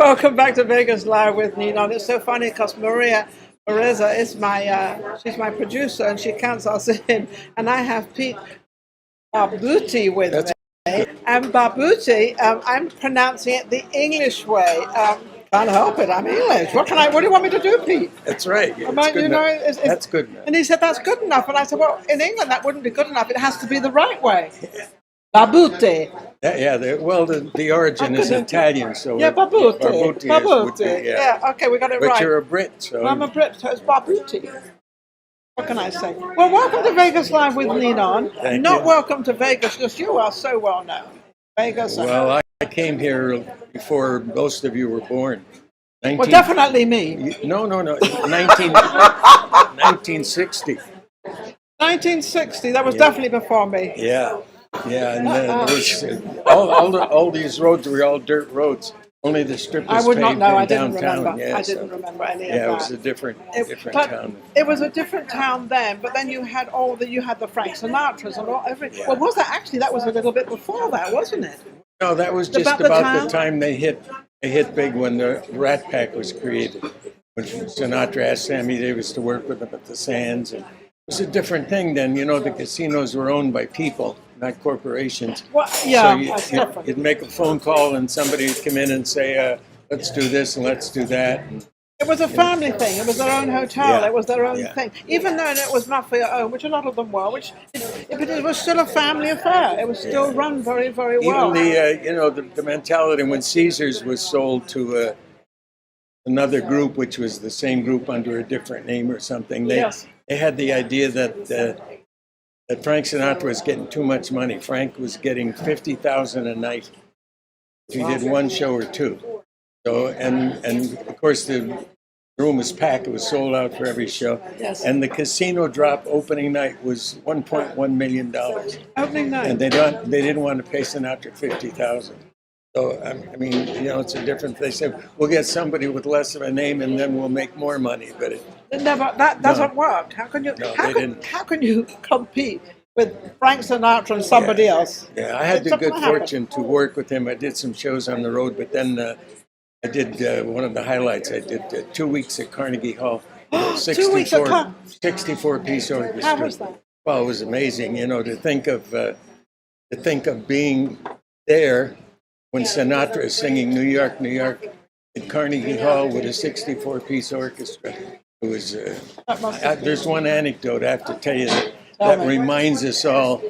Welcome back to Vegas Live with Ninon. It's so funny because Pureza is she's my producer and she counts us in. And I have Pete Barbutti with me. And Barbutti, I'm pronouncing it the English way. Can't help it. I'm English. What do you want me to do, Pete? That's right. Yeah, that's good enough. And he said that's good enough. And I said, well, in England that wouldn't be good enough. It has to be the right way. Barbutti. The origin is Italian, so yeah, Barbutti. Barbutti. Yeah, okay, we got it but right. But you're a Brit, so I'm a Brit, so it's Barbutti. What can I say? Well, welcome to Vegas Live with Ninon. Not welcome to Vegas because you are so well known. Vegas. Well, I came here before most of you were born. Well, definitely me. No. 1960. 1960. That was definitely before me. Yeah, and there was, all these roads were all dirt roads. Only the strip was I would not paved know. in I didn't downtown. remember. Yeah, I didn't remember any of that. Yeah, it was a different town. It was a different town then, but then you had the Frank Sinatras and Yeah. Well, was that actually? That was a little bit before that, wasn't it? No, that was just about the time they hit big when the Rat Pack was created. When Sinatra asked Sammy Davis to work with him at the Sands, and it was a different thing then. You know, the casinos were owned by people, not corporations. Well, yeah, so you'd make a phone call and somebody would come in and say, let's do this and let's do that. And, it was a family thing. It was their own hotel. Yeah. It was their own thing. Even though it was mafia owned, which a lot of them were, it was still a family affair. It was still run very, very well. Even the mentality when Caesars was sold to another group, which was the same group under a different name or something, they had the idea that Frank Sinatra was getting too much money. Frank was getting $50,000 a night if he did one show or two. So and of course the room was packed. It was sold out for every show. Yes. And the casino drop opening night was $1.1 million. Opening night. And they didn't want to pay Sinatra $50,000. So I mean, it's a different. They said we'll get somebody with less of a name, and then we'll make more money. But that doesn't work. How can you? No, how can you compete with Frank Sinatra and somebody else? Yeah, I had the good fortune to work with him. I did some shows on the road, but then I did one of the highlights. I did 2 weeks at Carnegie Hall. 2 weeks at 64-piece orchestra. How was that? Well, it was amazing. To think of being there when Sinatra is singing New York, New York at Carnegie Hall with a 64-piece orchestra. It was. There's one anecdote I have to tell you that reminds us all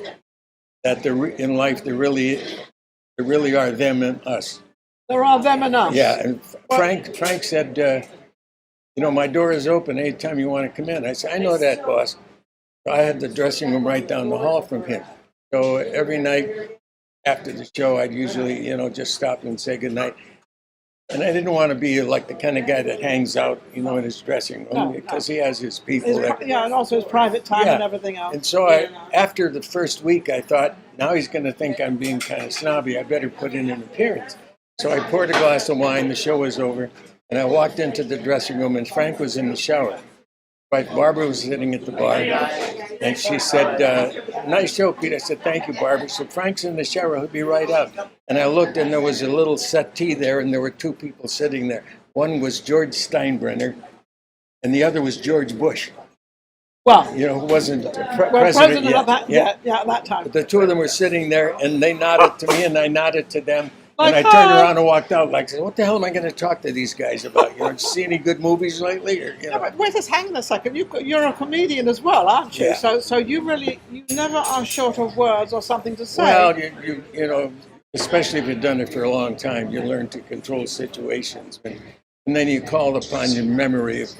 that in life there really are them and us. There are them and us. Yeah, and Frank said, my door is open anytime you want to come in. I said, I know that, boss. So I had the dressing room right down the hall from him. So every night after the show, I'd usually, just stop and say goodnight. And I didn't want to be like the kind of guy that hangs out, in his dressing room because he has his people. And also his private time and everything else. And so after the first week, I thought, now he's going to think I'm being kind of snobby. I better put in an appearance. So I poured a glass of wine. The show was over. And I walked into the dressing room, and Frank was in the shower. Barbara was sitting at the bar, and she said, nice show, Pete. I said, thank you, Barbara. So Frank's in the shower. He'll be right out. And I looked, and there was a little settee there, and there were two people sitting there. One was George Steinbrenner, and the other was George Bush. Well, who wasn't president yet. At that time. But the two of them were sitting there, and they nodded to me, and I nodded to them. Like, and I turned around and walked out like, what the hell am I going to talk to these guys about? Did you see any good movies lately? Or, but wait, just hang on a second. You're a comedian as well, aren't you? Yeah. So you never are short of words or something to say. Well, you especially if you've done it for a long time, you learn to control situations. And then you call upon your memory of,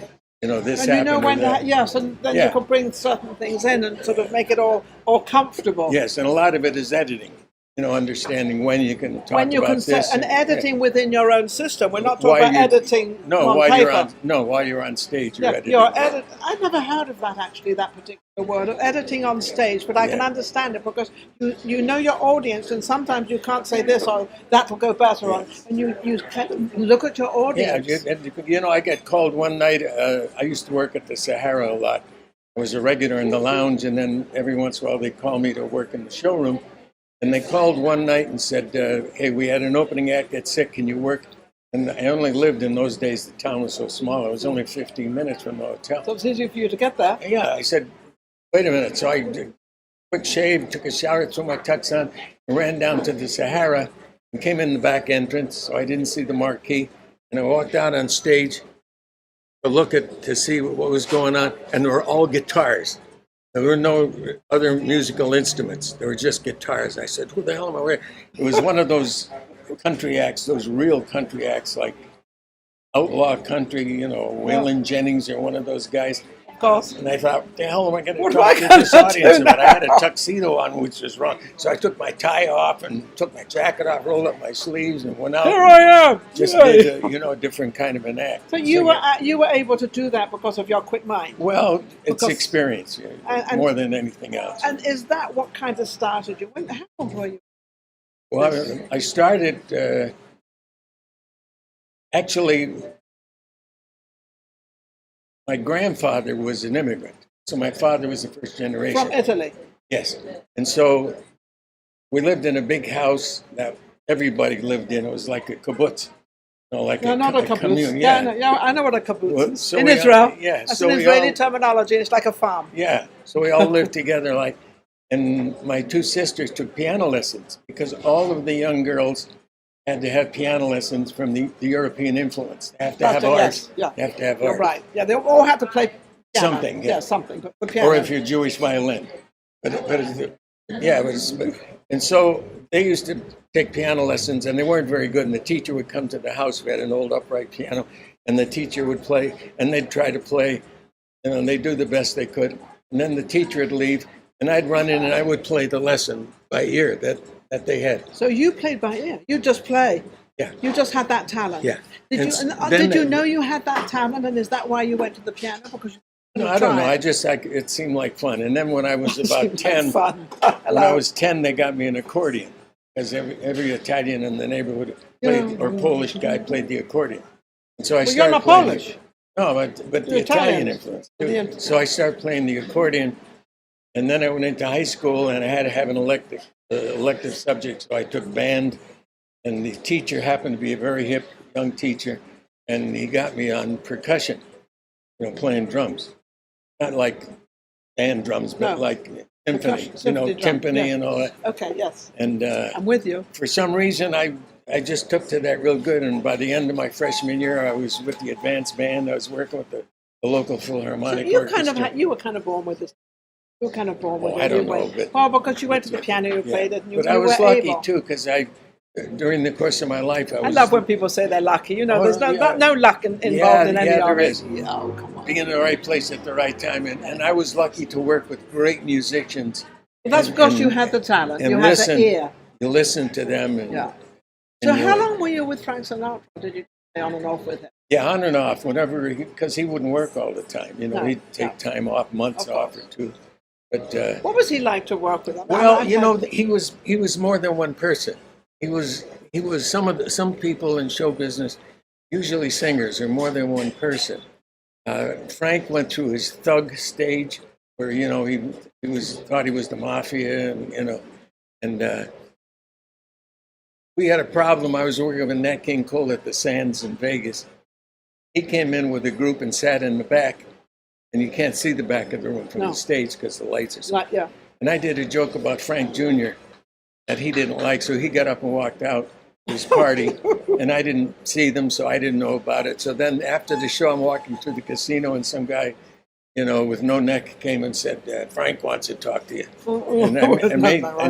this and happened. You know when yes, and then you can bring certain things in and sort of make it all comfortable. Yes, and a lot of it is editing. Understanding when you can talk about this. And editing within your own system. We're not talking about editing on paper. While you're on stage, you're editing. I've never heard of that, actually, that particular word, of editing on stage, but I can understand it because you know your audience, and sometimes you can't say this or that will go better on, and you look at your audience. Yeah, I got called one night. I used to work at the Sahara a lot. I was a regular in the lounge, and then every once in a while they'd call me to work in the showroom. And they called one night and said, hey, we had an opening act get sick, can you work? And I only lived in those days, the town was so small, it was only 15 minutes from the hotel. So it's easy for you to get there. Yeah, I said, wait a minute. So I did a quick shave, took a shower, threw my tux on, and ran down to the Sahara and came in the back entrance, so I didn't see the marquee. And I walked out on stage to see what was going on, and there were all guitars. There were no other musical instruments. There were just guitars. I said, who the hell am I with? It was one of those country acts, those real country acts like Outlaw Country, Waylon Jennings or one of those guys. Of course. And I thought, what the hell am I going to What talk am I to this gonna audience do about? I now? had a tuxedo on, which was wrong. So I took my tie off and took my jacket off, rolled up my sleeves, and went out. Here I am. Just Yay. did a different kind of an act. So you were able to do that because of your quick mind. Well, it's Because- experience and- more than anything else. And is that what kind of started you? How old were you? Well, I started actually. My grandfather was an immigrant, so my father was the first generation. From Italy. Yes, and so we lived in a big house that everybody lived in. It was like a kibbutz, like Not a kibbutz. commune. Yeah, I know what a kibbutz Well, is. so In we Israel. all- yeah, That's so an we Israeli all- terminology. It's like a farm. Yeah, so we all lived together, and my two sisters took piano lessons because all of the young girls had to have piano lessons from the European influence. They have to have art. Yes, yeah. They have to have You're art. right. Yeah, they all had to play piano. Something, yeah. Something. But the piano. Or if you're Jewish, violin. And so they used to take piano lessons, and they weren't very good. And the teacher would come to the house. We had an old upright piano, and the teacher would play, and they'd try to play, and they'd do the best they could. And then the teacher would leave, and I'd run in, and I would play the lesson by ear that they had. So you played by ear. You just play. Yeah. You just had that talent. Yeah. Did you know you had that talent, and is that why you went to the piano? Because No, I don't know. It seemed like fun. And then when I was about 10, fun. when I was 10, they got me an accordion because every Italian in the neighborhood played, or Polish guy played the accordion. And so I started you're not playing Polish. No, but the Italian influence. The- So I started playing the accordion, and then I went into high school, and I had to have an elective subject. So I took band, and the teacher happened to be a very hip young teacher, and he got me on percussion, playing drums. Not like band drums, but No. like symphony, Symphony drum, timpani yeah. and all that. Okay, yes. And I'm with you. for some reason, I just took to that real good. And by the end of my freshman year, I was with the advanced band. I was working with the local So Philharmonic you Orchestra. you were kind of born with this. You were kind of born with it. I don't You were- know, but- well, because you went to the piano, you played it, and you, But you I was were lucky able. too, because during the course of my life, I I was love when people say they're lucky. There's no luck involved in any yeah, of there it. is. Oh, come on. being in the right place at the right time. And I was lucky to work with great musicians. Well, that's and- because and- you had the talent. and You listen. had the ear. You listen to them. And, Yeah. and So how you- long were you with Frank Sinatra? Did you stay on and off with him? Yeah, on and off, whenever, because he wouldn't work all the time. No, He'd take time off, months Of off or course. two. But What was he like to work with? well, he was more than one person. He was some people in show business, usually singers, are more than one person. Frank went through his thug stage where he thought he was the mafia, and we had a problem. I was working with Nat King Cole at the Sands in Vegas. He came in with a group and sat in the back, and you can't see the back of the room from No. the stage because the lights are so. Like, yeah. And I did a joke about Frank Jr. that he didn't like, so he got up and walked out to his party, and I didn't see them, so I didn't know about it. So then after the show, I'm walking through the casino, and some guy, with no neck came and said, Frank wants to talk to you. And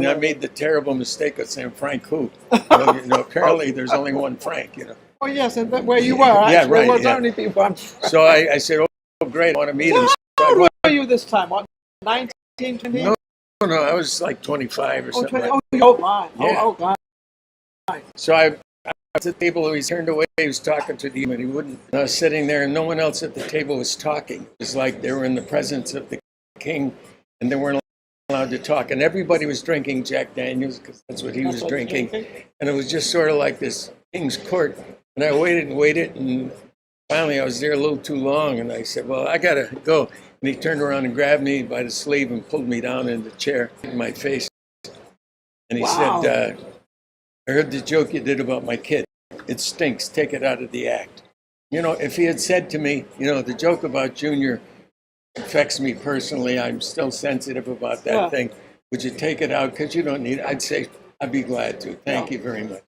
I made the terrible mistake of saying, Frank who? Apparently there's only one Frank, Oh, yes, and where you were, actually, Yeah, right, there was yeah. only be one. So I said, oh, great, I want to meet him. So So how I old went, were you this time? What, 19, 20? No, I was like 25 or something 20? like that. Oh, my. Yeah. Oh, God. So I at the table, he turned away, he was talking to the and he wouldn't. And I was sitting there, and no one else at the table was talking. It was like they were in the presence of the king, and they weren't allowed to talk. And everybody was drinking Jack Daniels, because that's what he was what drinking. you're drinking? And it was just sort of like this king's court. And I waited and waited, and finally I was there a little too long, and I said, well, I got to go. And he turned around and grabbed me by the sleeve and pulled me down in the chair in my face. And he Wow. said, I heard the joke you did about my kid. it stinks. Take it out of the act. You know, if he had said to me, you know, the joke about Junior affects me personally. I'm still sensitive about that thing. Would you take it out? Because you don't need it. I'd say, I'd be glad to. Thank you very much.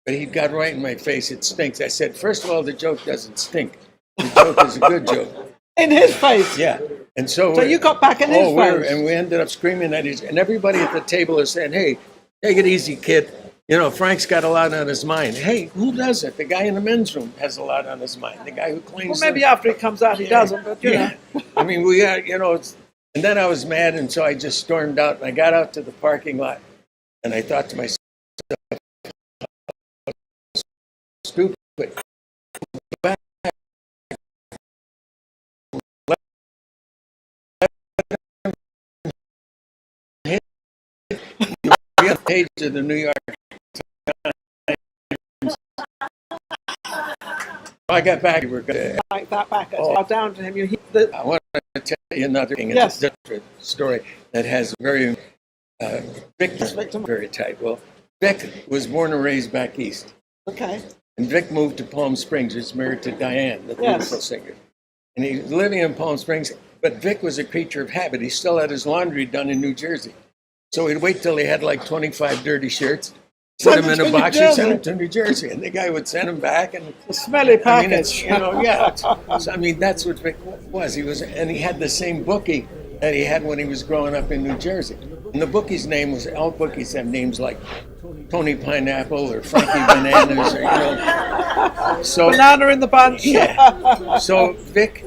But he got right in my face. It stinks. I said, first of all, the joke doesn't stink. The joke is a good joke. In his face? Yeah. And so you got back in his face? And we ended up screaming at each, and everybody at the table is saying, hey, take it easy, kid. You know, Frank's got a lot on his mind. Hey, who doesn't? The guy in the men's room has a lot on his mind. The guy who cleans. Well, maybe after he comes out, he doesn't. But you know. I mean, we got, you know. And then I was mad, and so I just stormed out. And I got out to the parking lot, and I thought to myself, "Stupid." Page of the New York Times. I got back. We're going like that back. Down to him. I want to tell you another thing. Yes. It's a different story that has very Vic very tight. Well, Vic was born and raised back east. Okay. And Vic moved to Palm Springs. He's married to Diane, the beautiful singer. And he was living in Palm Springs. But Vic was a creature of habit. He still had his laundry done in New Jersey. So he'd wait till he had like 25 dirty shirts, put them in a box, and send them to New Jersey. And the guy would send them back. And a smelly package. I mean, you know, yeah. So, I mean, that's what Vic was. And he had the same bookie that he had when he was growing up in New Jersey. And the bookie's name was, all bookies have names like Tony Pineapple or Frankie Bananas or, you know. So, Banana in the bunch. Yeah. So Vic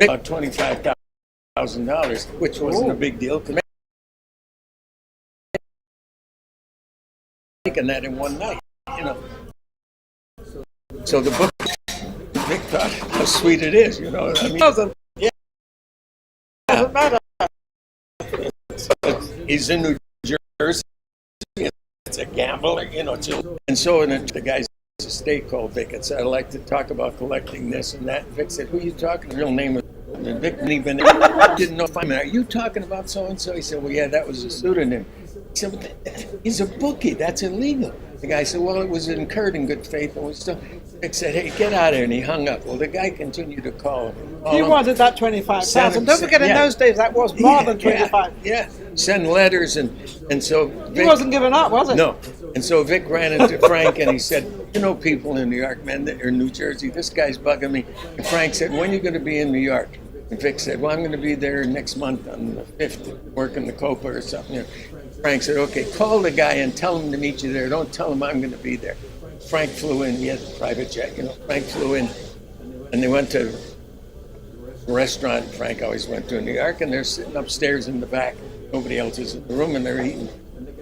about $25,000, which wasn't a big deal. Making that in one night, you know. So the book, Vic thought how sweet it is, you know what I mean? Yeah. Doesn't matter. He's in New Jersey. It's a gambler, you know. And so the guy's estate called Vic and said, I'd like to talk about collecting this and that. Vic said, who are you talking? The real name was Vic didn't know if are you talking about so-and-so? He said, well, yeah, that was a pseudonym. He said, well, he's a bookie. That's illegal. The guy said, well, it was incurred in good faith. And Vic said, hey, get out of here. And he hung up. Well, the guy continued to call him. He wanted that 25,000. Don't forget, in those days, that was more than 25. Yeah. Send letters. And so Vic, he wasn't giving up, was it? No. And so Vic ran into Frank and he said, you know people in New York, man, or New Jersey, this guy's bugging me. And Frank said, when are you going to be in New York? And Vic said, well, I'm going to be there next month on the 5th, working the Copa or something. Frank said, okay, call the guy and tell him to meet you there. Don't tell him I'm going to be there. Frank flew in. He had a private jet, you know. Frank flew in, and they went to a restaurant Frank always went to in New York, and they're sitting upstairs in the back. Nobody else is in the room, and they're eating.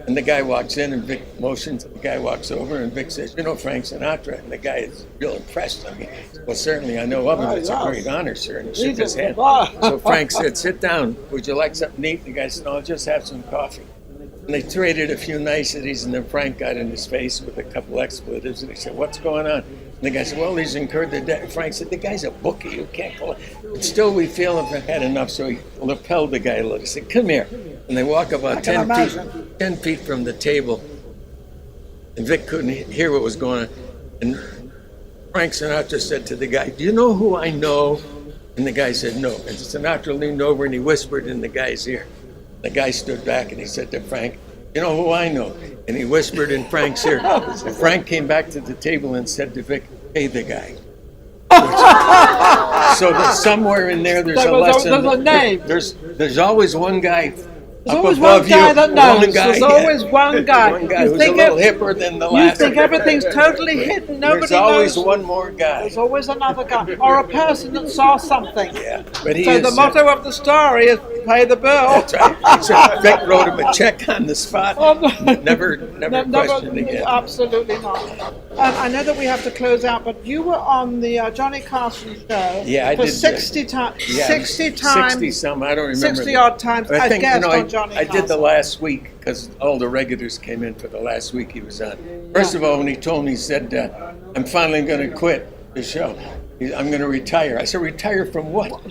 And the guy walks in, and Vic motions. The guy walks over, and Vic says, you know Frank Sinatra? And the guy is real impressed. I mean, well, certainly I know of him. It's a great honor, sir. And he shook his hand. So Frank said, sit down. Would you like something to eat? The guy said, no, I'll just have some coffee. And they traded a few niceties, and then Frank got in his face with a couple expletives, and he said, what's going on? And the guy said, well, he's incurred the debt. Frank said, the guy's a bookie. You can't call it. But still, we feel if I've had enough. So he lapelled the guy a little. He said, come here. And they walk about 10 feet from the table. And Vic couldn't hear what was going on. And Frank Sinatra said to the guy, do you know who I know? And the guy said, no. And Sinatra leaned over and he whispered in the guy's ear. The guy stood back and he said to Frank, you know who I know? And he whispered in Frank's ear. And Frank came back to the table and said to Vic, hey, the guy. So that somewhere in there, there's a lesson. There's a name. There's always one guy. There's always one guy that knows. There's always one guy. One guy who's a little hipper than the last. You think everything's totally hidden. Nobody knows. There's always one more guy. There's always another guy. Or a person that saw something. Yeah. But so the motto of the story is pay the bill. That's right. So Vic wrote him a check on the spot. Never questioned again. Absolutely not. I know that we have to close out, but you were on the Johnny Carson show I for did, 60 times. Yeah, 60 times. 60 some, I don't remember. 60 odd times. I think, guessed on Johnny Carson. I did the last week because all the regulars came in for the last week he was on. First of all, when he told me, he said, I'm finally going to quit the show. I'm going to retire. I said, retire from what?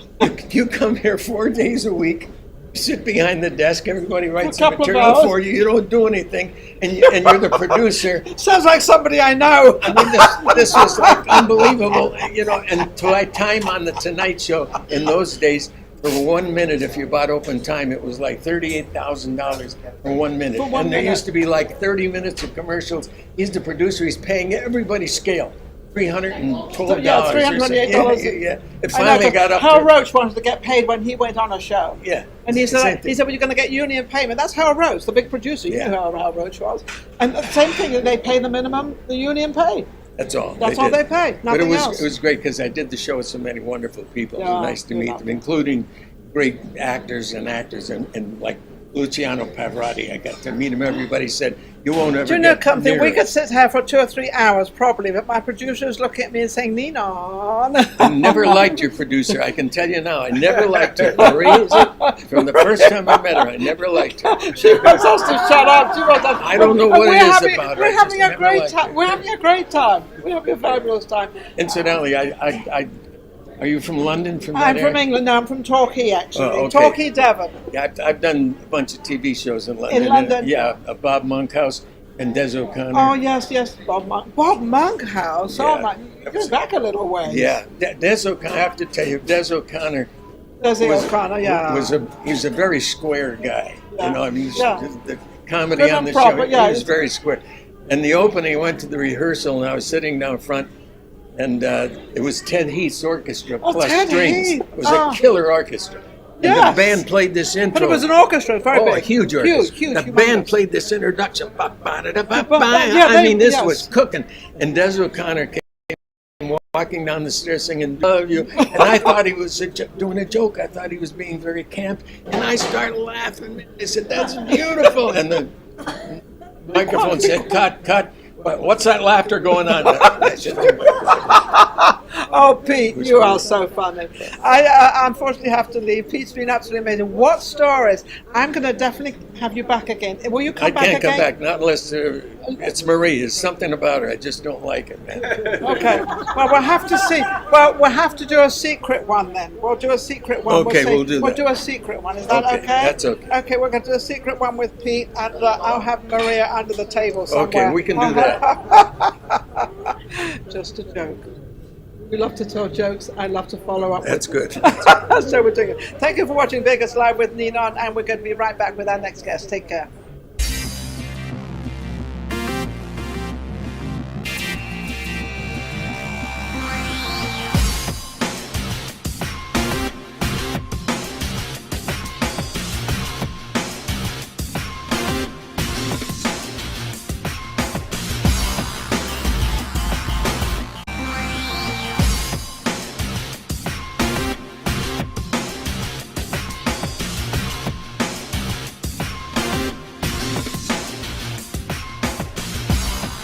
You come here 4 days a week, You sit behind the desk, everybody writes For a some couple of material hours. for you, you don't do anything, and you're the producer. Sounds like somebody I know. I mean, this was like unbelievable, you know, and to my time on the Tonight Show in those days, for 1 minute, if you bought open time, it was like $38,000 for 1 minute. For 1 and there minute. used to be like 30 minutes of commercials. He's the producer, he's paying everybody scale. $312. Yeah, $328. Yeah. It I know, finally but got up Hal to... Roach wanted to get paid when he went on a show. Yeah. And he Same said, thing. well, you're going to get union payment. That's Hal Roach, the big producer. You Yeah. know who Hal Roach was. And the same thing, they pay the minimum, the union pay. That's all. That's all did. they pay, But nothing else. it was great because I did the show with so many wonderful people. It Yeah, was nice to we meet love them, it. including great actors and like Luciano Pavarotti. I got to meet him. Everybody said, you won't ever Do you know get something? near We it." could sit here for 2 or 3 hours probably, but my producer is looking at me and saying, Ninon. I never liked your producer. I can tell you now. I never liked her. Pureza, from the first time I met her, I never liked her. She wants us to shut up. She wants us. I don't know what it is about her. I We're just having a never great liked time. her. We're having a great time. We're having a fabulous time. Incidentally, are you from London? From that I'm from area? England. No, I'm from Torquay, actually. Oh, okay. Torquay, Devon. Yeah, I've done a bunch of TV shows in London. In London? Yeah, Bob Monkhouse and Des O'Connor. Oh, yes, Bob Monk. Bob Monkhouse. Oh, Yeah. my. You go back a little way. Yeah, Des O'Connor. I have to tell you, Des O'Connor Desi O'Connor, yeah. he was a very square guy. Yeah. You know, I mean, Yeah. the comedy Good on and the proper, show, yeah, he was it's- very square. And the opening, I went to the rehearsal, and I was sitting down front, and it was Ted Heath's orchestra Oh, plus Ted strings. Heath. It was Oh. a killer orchestra. And Yes. the band played this intro. But it was an orchestra, very Oh, big. a huge orchestra. Huge, the humongous. band played this introduction. Yeah, I mean, this yes. was cooking. And Des O'Connor came walking down the stairs singing "Love You," and I thought he was doing a joke. I thought he was being very camp, and I started laughing. I said, "That's beautiful," and the microphone said, "Cut." What's that laughter going on? Oh, Pete, you are so funny. I unfortunately have to leave. Pete's been absolutely amazing. What stories? I'm going to definitely have you back again. Will you come I back can't again? come back, not unless it's Marie. There's something about her. I just don't like it, man. Okay. Well, we'll have to see. Well, we'll have to do a secret one then. We'll do a secret one. Okay, we'll do We'll that. do a secret one. Is that okay? Okay, that's okay. Okay, we're going to do a secret one with Pete, and I'll have Maria under the table somewhere. Okay, we can do that. Just a joke. We love to tell jokes. I love to follow up. That's good. So we're doing it. Thank you for watching Vegas Live with Ninon, and we're going to be right back with our next guest. Take care.